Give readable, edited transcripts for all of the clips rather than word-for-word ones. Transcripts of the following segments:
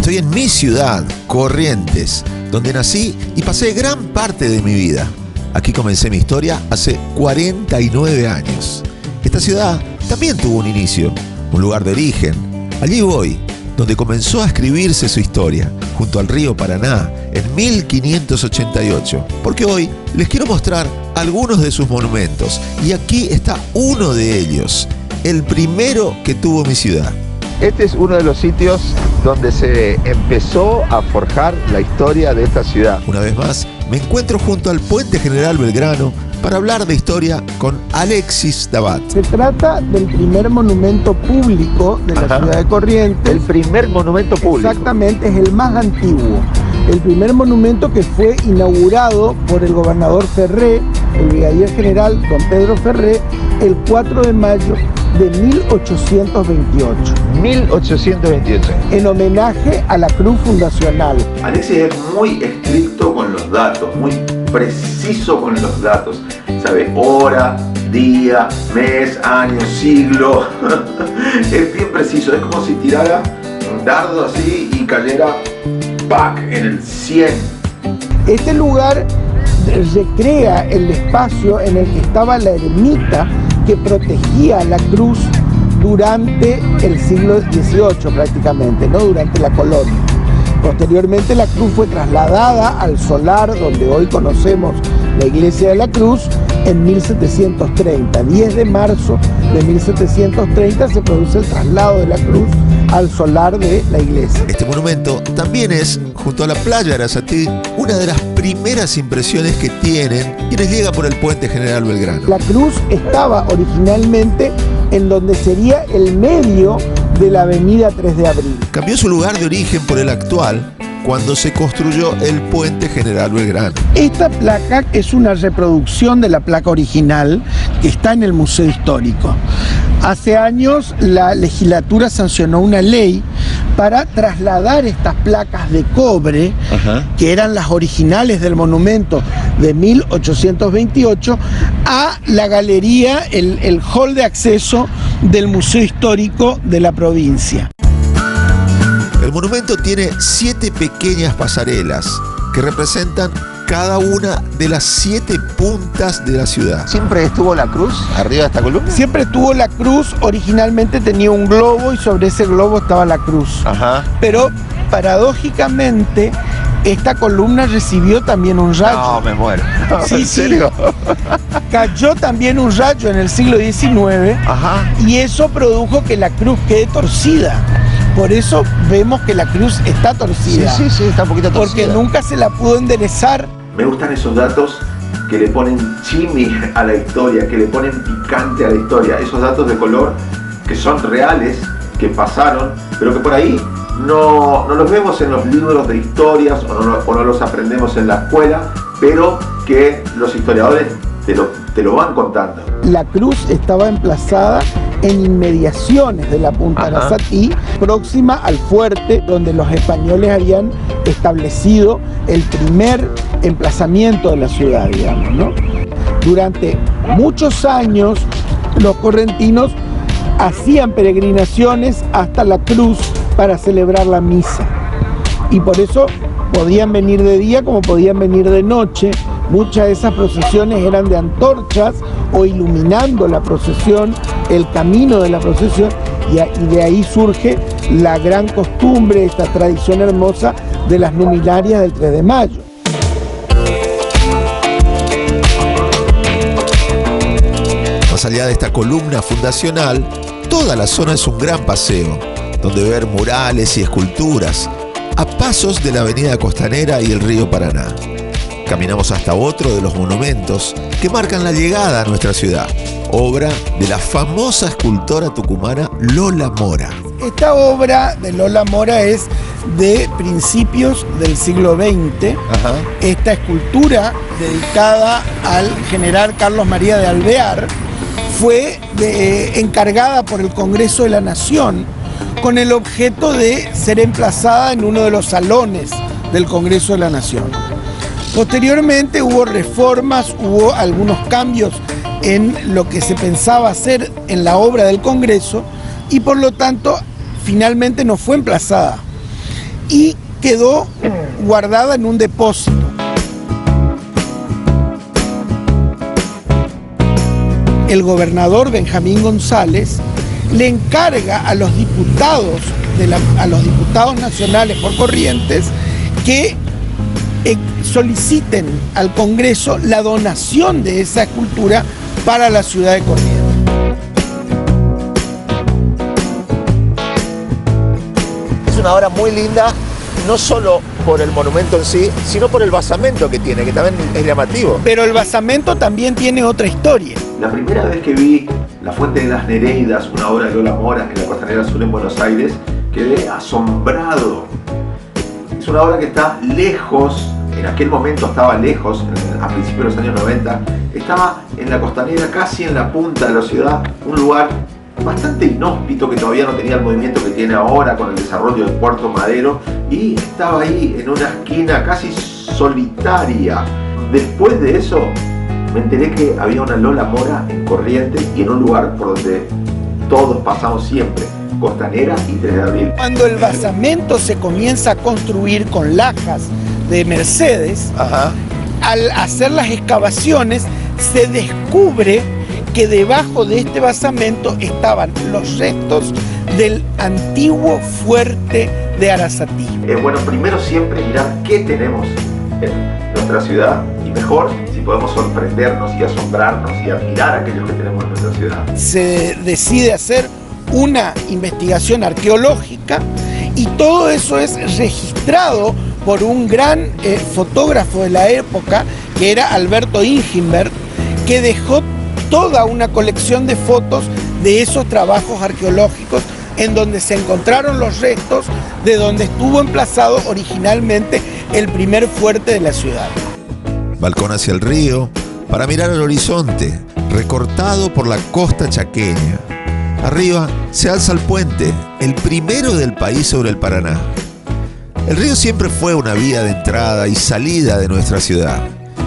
Estoy en mi ciudad, Corrientes, donde nací y pasé gran parte de mi vida. Aquí comencé mi historia hace 49 años. Esta ciudad también tuvo un inicio, un lugar de origen. Allí voy, donde comenzó a escribirse su historia, junto al río Paraná, en 1588. Porque hoy les quiero mostrar algunos de sus monumentos, y aquí está uno de ellos, el primero que tuvo mi ciudad. Este es uno de los sitios donde se empezó a forjar la historia de esta ciudad. Una vez más, me encuentro junto al Puente General Belgrano para hablar de historia con Alexis Dabat. Se trata del primer monumento público de la ciudad de Corrientes. El primer monumento público. Exactamente, es el más antiguo. El primer monumento que fue inaugurado por el gobernador Ferré, el brigadier general don Pedro Ferré, el 4 de mayo de 1828. 1828. En homenaje a la cruz fundacional. Alexis es muy estricto con los datos, muy preciso con los datos. Sabe hora, día, mes, año, siglo. Es bien preciso, es como si tirara un dardo así y cayera ¡pac! En el 100. Este lugar recrea el espacio en el que estaba la ermita que protegía la cruz durante el siglo XVIII prácticamente, ¿no? Durante la colonia. Posteriormente la cruz fue trasladada al solar donde hoy conocemos la Iglesia de la Cruz en 1730. 10 de marzo de 1730 se produce el traslado de la cruz al solar de la iglesia. Este monumento también es, junto a la playa de Arasatí, una de las primeras impresiones que tienen quienes llegan por el Puente General Belgrano. La cruz estaba originalmente en donde sería el medio de la avenida 3 de Abril. Cambió su lugar de origen por el actual cuando se construyó el Puente General Belgrano. Esta placa es una reproducción de la placa original que está en el Museo Histórico. Hace años la legislatura sancionó una ley para trasladar estas placas de cobre, que eran las originales del monumento de 1828, a la galería, el hall de acceso del Museo Histórico de la provincia. El monumento tiene 7 pequeñas pasarelas que representan cada una de las 7 puntas de la ciudad. ¿Siempre estuvo la cruz arriba de esta columna? Siempre estuvo la cruz, originalmente tenía un globo y sobre ese globo estaba la cruz. Pero paradójicamente esta columna recibió también un rayo. No, me muero. Sí, ¿En serio? Cayó también un rayo en el siglo XIX y eso produjo que la cruz quede torcida. Por eso vemos que la cruz está torcida. Sí, está un poquito torcida. Porque nunca se la pudo enderezar. Me gustan esos datos que le ponen chimi a la historia, que le ponen picante a la historia. Esos datos de color que son reales, que pasaron, pero que por ahí no los vemos en los libros de historias o no los aprendemos en la escuela, pero que los historiadores te lo van contando. La cruz estaba emplazada en inmediaciones de la Punta Arasatí, próxima al fuerte donde los españoles habían establecido el primer emplazamiento de la ciudad, digamos, ¿no? Durante muchos años los correntinos hacían peregrinaciones hasta la cruz para celebrar la misa y por eso podían venir de día como podían venir de noche. Muchas de esas procesiones eran de antorchas o iluminando la procesión, el camino de la procesión, y de ahí surge la gran costumbre, esta tradición hermosa de las luminarias del 3 de mayo. Más allá de esta columna fundacional, toda la zona es un gran paseo, donde ver murales y esculturas, a pasos de la avenida Costanera y el río Paraná. Caminamos hasta otro de los monumentos que marcan la llegada a nuestra ciudad, obra de la famosa escultora tucumana Lola Mora. Esta obra de Lola Mora es de principios del siglo XX. Esta escultura dedicada al general Carlos María de Alvear fue encargada por el Congreso de la Nación con el objeto de ser emplazada en uno de los salones del Congreso de la Nación. Posteriormente hubo reformas, hubo algunos cambios en lo que se pensaba hacer en la obra del Congreso y por lo tanto finalmente no fue emplazada. y quedó guardada en un depósito. El gobernador Benjamín González le encarga a los diputados, nacionales por Corrientes que soliciten al Congreso la donación de esa escultura para la ciudad de Corrientes. Es una obra muy linda, no solo por el monumento en sí, sino por el basamento que tiene, que también es llamativo. Pero el basamento también tiene otra historia. La primera vez que vi La Fuente de las Nereidas, una obra de Lola Mora en la Costanera Sur en Buenos Aires, quedé asombrado. Es una obra que está lejos, en aquel momento estaba lejos, a principios de los años 90, estaba en la Costanera, casi en la punta de la ciudad, un lugar bastante inhóspito que todavía no tenía el movimiento que tiene ahora con el desarrollo del Puerto Madero, y estaba ahí en una esquina casi solitaria. Después de eso me enteré que había una Lola Mora en Corrientes y en un lugar por donde todos pasamos siempre, Costanera y 3 de Abril. Cuando el basamento se comienza a construir con lajas de Mercedes, al hacer las excavaciones se descubre que debajo de este basamento estaban los restos del antiguo fuerte de Arasatí. Es bueno primero siempre mirar qué tenemos en nuestra ciudad, y mejor si podemos sorprendernos y asombrarnos y admirar aquello que tenemos en nuestra ciudad. Se decide hacer una investigación arqueológica y todo eso es registrado por un gran fotógrafo de la época, que era Alberto Ingenberg, que dejó toda una colección de fotos de esos trabajos arqueológicos en donde se encontraron los restos de donde estuvo emplazado originalmente el primer fuerte de la ciudad. Balcón hacia el río, para mirar al horizonte, recortado por la costa chaqueña. Arriba se alza el puente, el primero del país sobre el Paraná. El río siempre fue una vía de entrada y salida de nuestra ciudad,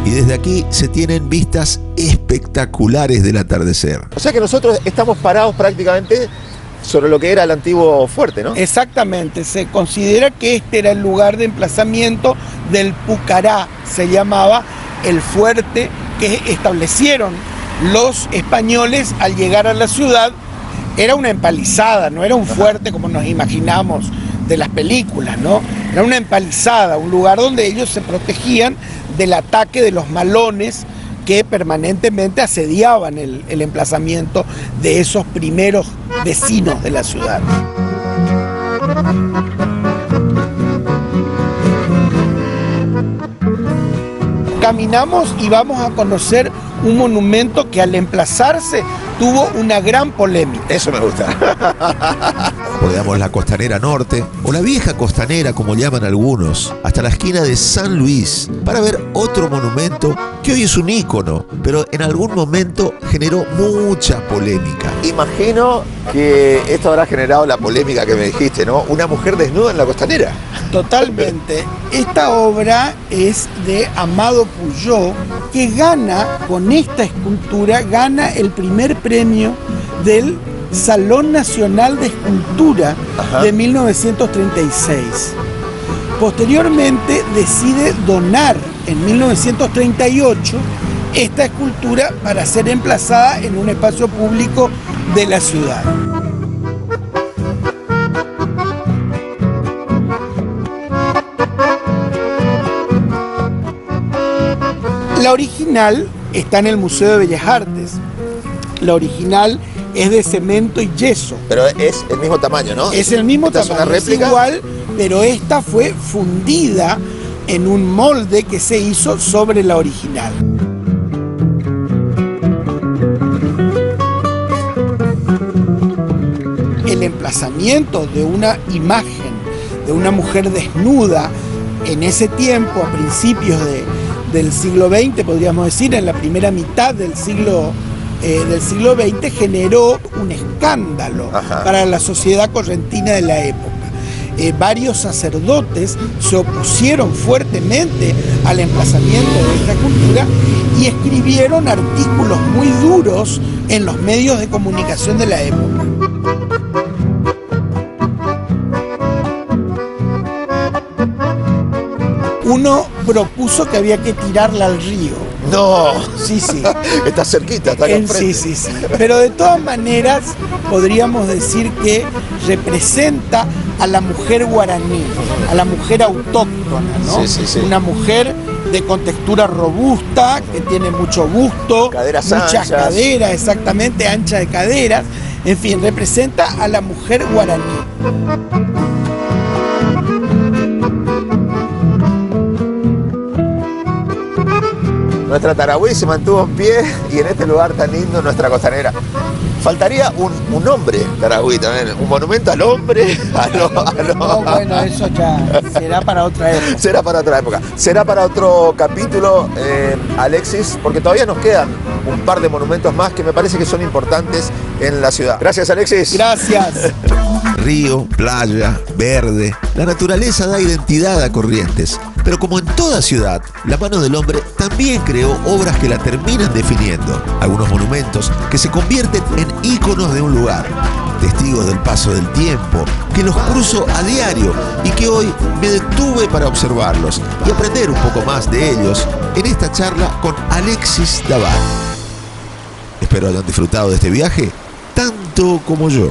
y desde aquí se tienen vistas espectaculares del atardecer. O sea que nosotros estamos parados prácticamente sobre lo que era el antiguo fuerte, ¿no? Exactamente, se considera que este era el lugar de emplazamiento del Pucará, se llamaba el fuerte que establecieron los españoles al llegar a la ciudad. Era una empalizada, no era un fuerte como nos imaginamos de las películas, ¿no? Era una empalizada, un lugar donde ellos se protegían del ataque de los malones que permanentemente asediaban el emplazamiento de esos primeros vecinos de la ciudad. Caminamos y vamos a conocer un monumento que al emplazarse tuvo una gran polémica. Eso me gusta. Rodeamos la Costanera Norte, o la vieja Costanera como llaman algunos, hasta la esquina de San Luis, para ver otro monumento que hoy es un ícono, pero en algún momento generó mucha polémica. Imagino que esto habrá generado la polémica que me dijiste, ¿no? Una mujer desnuda en la Costanera. Totalmente. Esta obra es de Amado Puyó, que gana, con esta escultura, gana el primer premio del Salón Nacional de Escultura de 1936. Posteriormente decide donar en 1938 esta escultura para ser emplazada en un espacio público de la ciudad. La original está en el Museo de Bellas Artes. La original es de cemento y yeso. Pero es el mismo tamaño, ¿no? Es el mismo tamaño, ¿Es una réplica? es igual, pero esta fue fundida en un molde que se hizo sobre la original. El emplazamiento de una imagen de una mujer desnuda en ese tiempo, a principios del siglo XX, podríamos decir, en la primera mitad del siglo XX, generó un escándalo para la sociedad correntina de la época. Varios sacerdotes se opusieron fuertemente al emplazamiento de esta escultura y escribieron artículos muy duros en los medios de comunicación de la época. Uno propuso que había que tirarla al río. No, Sí, sí. está cerquita, está acá enfrente. Sí, sí, sí. Pero de todas maneras podríamos decir que representa a la mujer guaraní, a la mujer autóctona, ¿no? Sí, sí, sí. Una mujer de contextura robusta, que tiene mucho busto, Caderas muchas anchas. caderas, exactamente, ancha de caderas. En fin, representa a la mujer guaraní. Nuestra Tarahui se mantuvo en pie y en este lugar tan lindo, nuestra costanera. Faltaría un hombre Tarahui también, un monumento al hombre. No, bueno, eso ya será para otra época. Será para otra época. Será para otro capítulo, Alexis, porque todavía nos quedan un par de monumentos más que me parece que son importantes en la ciudad. Gracias, Alexis. Gracias. Río, playa, verde. La naturaleza da identidad a Corrientes. Pero como en toda ciudad, la mano del hombre también creó obras que la terminan definiendo. Algunos monumentos que se convierten en íconos de un lugar. Testigos del paso del tiempo, que los cruzo a diario y que hoy me detuve para observarlos y aprender un poco más de ellos en esta charla con Alexis Daval. Espero hayan disfrutado de este viaje tanto como yo.